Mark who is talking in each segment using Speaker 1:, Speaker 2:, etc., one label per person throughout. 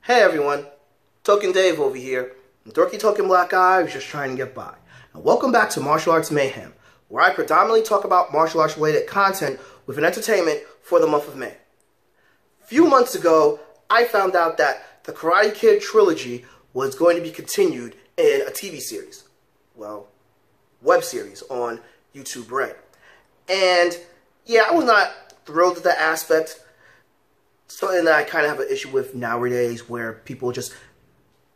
Speaker 1: Hey everyone, Token Dave over here, and Dorky Token Black Guy who's just trying to get by. And welcome back to Martial Arts Mayhem, where I predominantly talk about martial arts related content with an entertainment for the month of May. A few months ago, I found out that the Karate Kid trilogy was going to be continued in a TV series. Well, web series on YouTube Red. And yeah, I was not thrilled with that aspect. Something that I kind of have an issue with nowadays, where people just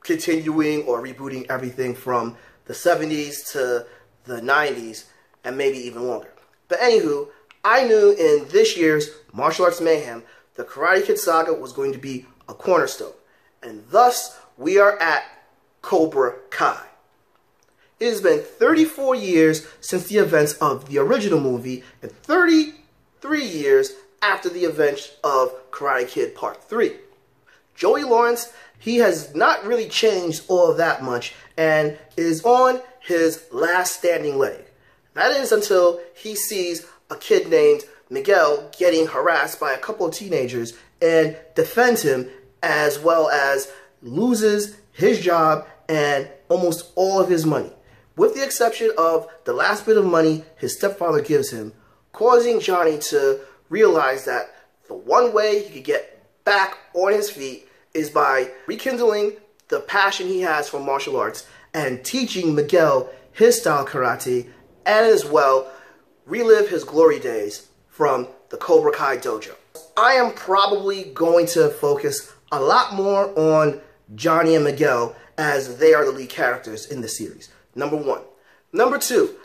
Speaker 1: continuing or rebooting everything from the 70s to the 90s and maybe even longer. But anywho, I knew in this year's Martial Arts Mayhem, the Karate Kid saga was going to be a cornerstone. And thus, we are at Cobra Kai. It has been 34 years since the events of the original movie and 33 years after the events of Karate Kid Part 3. Joey Lawrence, he has not really changed all that much and is on his last standing leg. That is until he sees a kid named Miguel getting harassed by a couple of teenagers and defends him, as well as loses his job and almost all of his money, with the exception of the last bit of money his stepfather gives him, causing Johnny to realize that the one way he could get back on his feet is by rekindling the passion he has for martial arts and teaching Miguel his style karate, and as well relive his glory days from the Cobra Kai dojo. I am probably going to focus a lot more on Johnny and Miguel, as they are the lead characters in the series. Number one. Number two,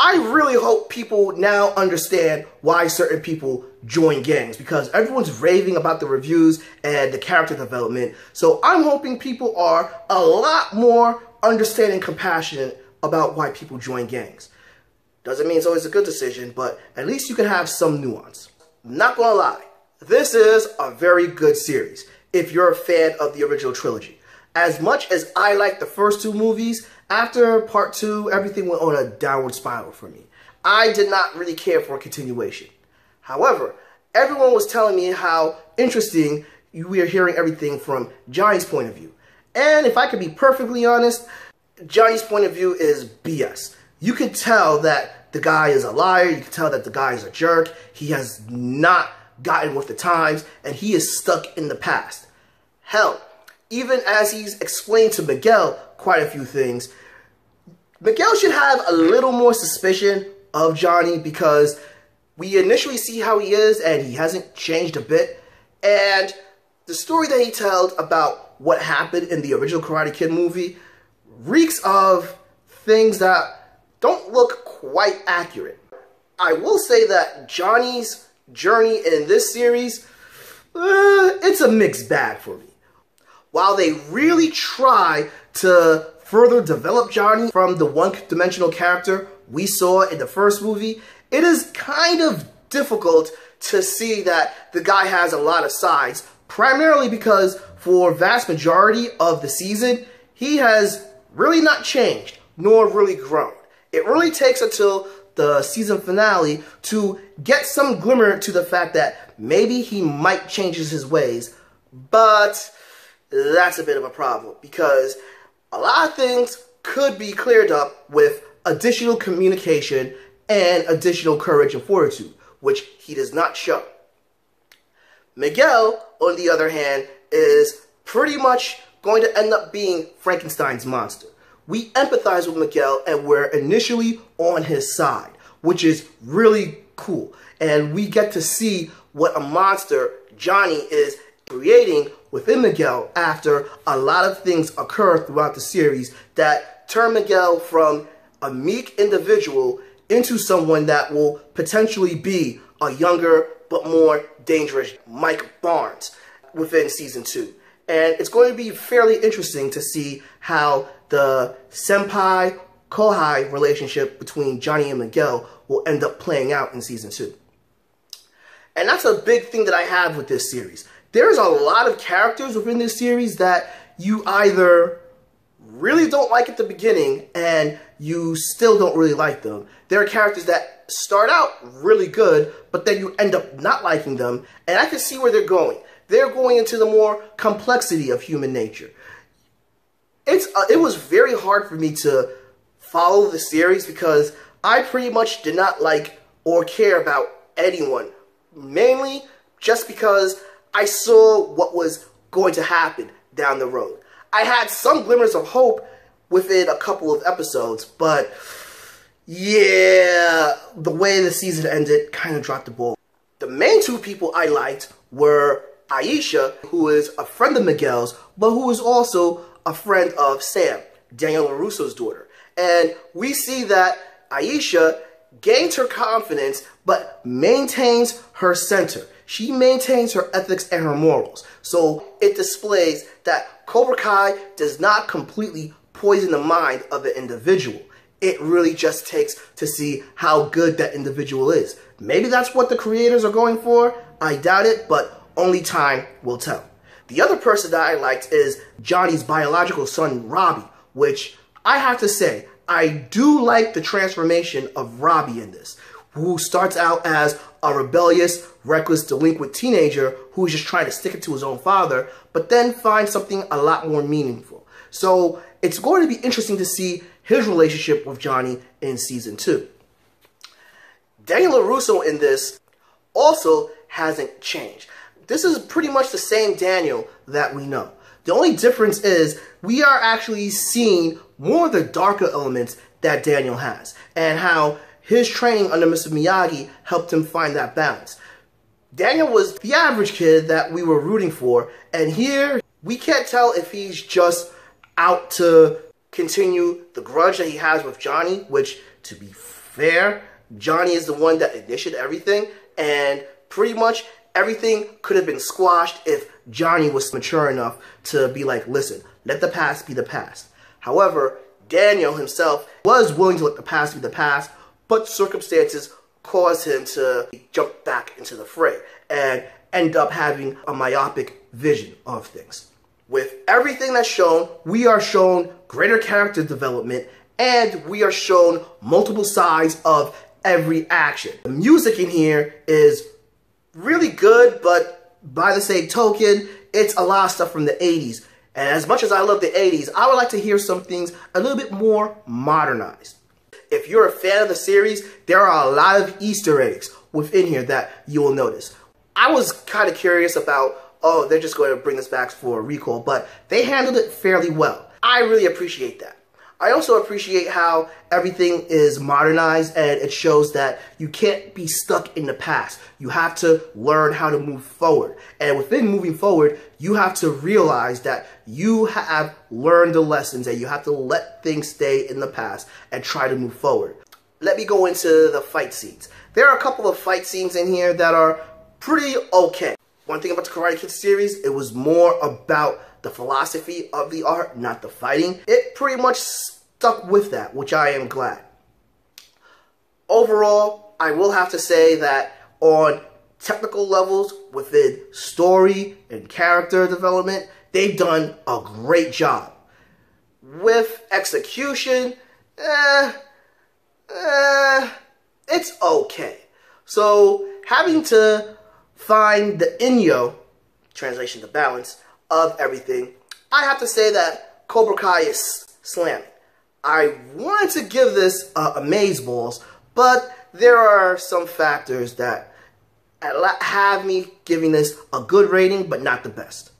Speaker 1: I really hope people now understand why certain people join gangs, because everyone's raving about the reviews and the character development. So I'm hoping people are a lot more understanding and compassionate about why people join gangs. Doesn't mean it's always a good decision, but at least you can have some nuance. Not gonna lie, this is a very good series if you're a fan of the original trilogy. As much as I like the first two movies, after part 2, everything went on a downward spiral for me. I did not really care for a continuation. However, everyone was telling me how interesting we are hearing everything from Johnny's point of view. And if I could be perfectly honest, Johnny's point of view is BS. You could tell that the guy is a liar, you could tell that the guy is a jerk, he has not gotten with the times, and he is stuck in the past. Hell, even as he's explained to Miguel quite a few things, Miguel should have a little more suspicion of Johnny, because we initially see how he is and he hasn't changed a bit. And the story that he tells about what happened in the original Karate Kid movie reeks of things that don't look quite accurate. I will say that Johnny's journey in this series, it's a mixed bag for me. While they really try to further develop Johnny from the one-dimensional character we saw in the first movie, it is kind of difficult to see that the guy has a lot of sides, primarily because for vast majority of the season, he has really not changed, nor really grown. It really takes until the season finale to get some glimmer to the fact that maybe he might change his ways, but that's a bit of a problem, because a lot of things could be cleared up with additional communication and additional courage and fortitude, which he does not show. Miguel, on the other hand, is pretty much going to end up being Frankenstein's monster. We empathize with Miguel and we're initially on his side, which is really cool. And we get to see what a monster Johnny is creating within Miguel after a lot of things occur throughout the series that turn Miguel from a meek individual into someone that will potentially be a younger but more dangerous Mike Barnes within season 2. And it's going to be fairly interesting to see how the senpai-kohai relationship between Johnny and Miguel will end up playing out in season 2. And that's a big thing that I have with this series. There's a lot of characters within this series that you either really don't like at the beginning and you still don't really like them. There are characters that start out really good, but then you end up not liking them, and I can see where they're going. they're going into the more complexity of human nature. It was very hard for me to follow the series because I pretty much did not like or care about anyone. Mainly just because I saw what was going to happen down the road. I had some glimmers of hope within a couple of episodes, but yeah, the way the season ended kind of dropped the ball. The main two people I liked were Aisha, who is a friend of Miguel's, but who is also a friend of Sam, Daniel LaRusso's daughter. And we see that Aisha gains her confidence, but maintains her center. She maintains her ethics and her morals. So it displays that Cobra Kai does not completely poison the mind of an individual. It really just takes to see how good that individual is. Maybe that's what the creators are going for. I doubt it, but only time will tell. The other person that I liked is Johnny's biological son, Robbie, which I have to say, I do like the transformation of Robbie in this, who starts out as a rebellious, reckless, delinquent teenager who is just trying to stick it to his own father, but then finds something a lot more meaningful. So it's going to be interesting to see his relationship with Johnny in Season 2. Daniel LaRusso in this also hasn't changed. This is pretty much the same Daniel that we know. The only difference is we are actually seeing more of the darker elements that Daniel has, and how his training under Mr. Miyagi helped him find that balance. Daniel was the average kid that we were rooting for, and here we can't tell if he's just out to continue the grudge that he has with Johnny, which, to be fair, Johnny is the one that initiated everything, and pretty much everything could have been squashed if Johnny was mature enough to be like, listen, let the past be the past. However, Daniel himself was willing to let the past be the past, but circumstances caused him to jump back into the fray and end up having a myopic vision of things. With everything that's shown, we are shown greater character development, and we are shown multiple sides of every action. The music in here is really good, but by the same token, it's a lot of stuff from the 80s. And as much as I love the 80s, I would like to hear some things a little bit more modernized. If you're a fan of the series, there are a lot of Easter eggs within here that you will notice. I was kind of curious about, oh, they're just going to bring this back for a recall, but they handled it fairly well. I really appreciate that. I also appreciate how everything is modernized, and it shows that you can't be stuck in the past. You have to learn how to move forward. And within moving forward, you have to realize that you have learned the lessons, and you have to let things stay in the past and try to move forward. Let me go into the fight scenes. There are a couple of fight scenes in here that are pretty okay. One thing about the Karate Kid series, it was more about the philosophy of the art, not the fighting. It pretty much stuck with that, which I am glad. Overall, I will have to say that on technical levels, within story and character development, they've done a great job. With execution, it's okay. So, having to find the inyo, translation to balance, of everything, I have to say that Cobra Kai is slamming. I wanted to give this amazeballs, but there are some factors that have me giving this a good rating, but not the best.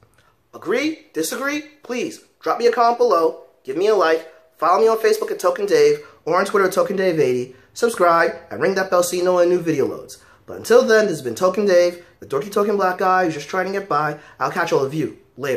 Speaker 1: Agree? Disagree? Please drop me a comment below, give me a like, follow me on Facebook at Token Dave, or on Twitter at TokenDave80, subscribe, and ring that bell so you know when a new video loads. But until then, this has been Token Dave, the dorky token black guy who's just trying to get by. I'll catch all of you later.